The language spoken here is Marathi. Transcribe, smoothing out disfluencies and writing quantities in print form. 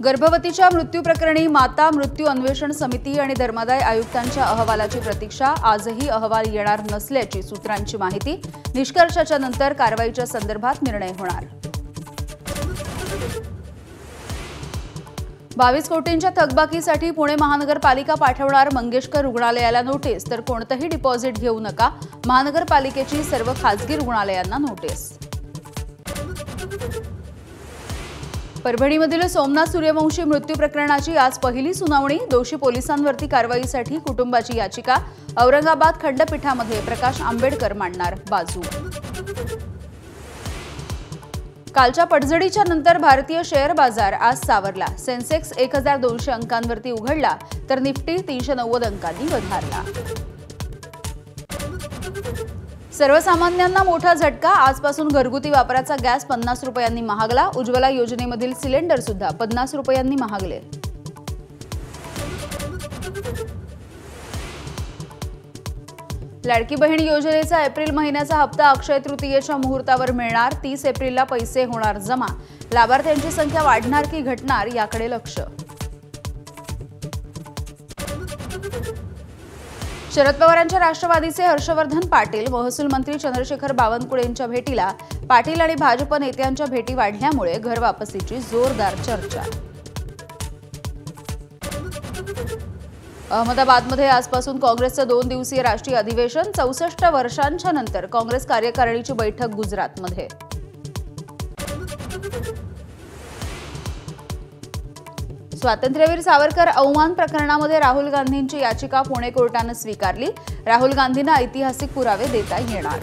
गर्भवतीच्या मृत्यू प्रकरणी माता मृत्यू अन्वेषण समिती आणि धर्मादाय आयुक्तांच्या अहवालाची प्रतीक्षा. आजही अहवाल येणार नसल्याची सूत्रांची माहिती. निष्कर्षाच्या नंतर कारवाईच्या संदर्भात निर्णय होणार. 22 कोटींच्या थकबाकीसाठी पुणे महानगरपालिका पाठवणार मंगेशकर रुग्णालयाला नोटीस. तर कोणतंही डिपॉझिट घेऊ नका, महानगरपालिकेची सर्व खासगी रुग्णालयांना नोटीस. परभणीमधील सोमनाथ सूर्यवंशी मृत्यू प्रकरणाची आज पहिली सुनावणी. दोषी पोलिसांवरती कारवाईसाठी कुटुंबाची याचिका. औरंगाबाद खंडपीठामध्ये प्रकाश आंबेडकर मांडणार बाजू. कालच्या पडझडीच्या नंतर भारतीय शेअर बाजार आज सावरला. सेन्सेक्स 1200 अंकांवरती उघडला तर निफ्टी 390 अंकांनी वधारला. सर्वसामान्यांना मोठा झटका. आजपासून घरगुती वापराचा गॅस 50 रुपयांनी महागला. उज्ज्वला योजनेमधील सिलेंडर सुद्धा 50 रुपयांनी महागले. लाडकी बहीण योजनेचा एप्रिल महिन्याचा हप्ता अक्षय तृतीयेच्या मुहूर्तावर मिळणार. 30 एप्रिलला पैसे होणार जमा. लाभार्थ्यांची संख्या वाढणार की घटणार याकडे लक्ष. शरद पवारांच्या राष्ट्रवादीचे हर्षवर्धन पाटील महसूल मंत्री चंद्रशेखर बावनकुळेंच्या भेटीला. पाटील आणि भाजप नेत्यांच्या भेटी वाढल्यामुळे घरवापसीची जोरदार चर्चा. अहमदाबादमध्ये आजपासून काँग्रेसचं 2 दिवसीय राष्ट्रीय अधिवेशन. 64 वर्षांच्या नंतर काँग्रेस कार्यकारिणीची बैठक गुजरातमध्ये. स्वातंत्र्यवीर सावरकर अवमान प्रकरणामध्ये राहुल गांधींची याचिका पुणे कोर्टानं स्वीकारली. राहुल गांधींना ऐतिहासिक पुरावे देता येणार.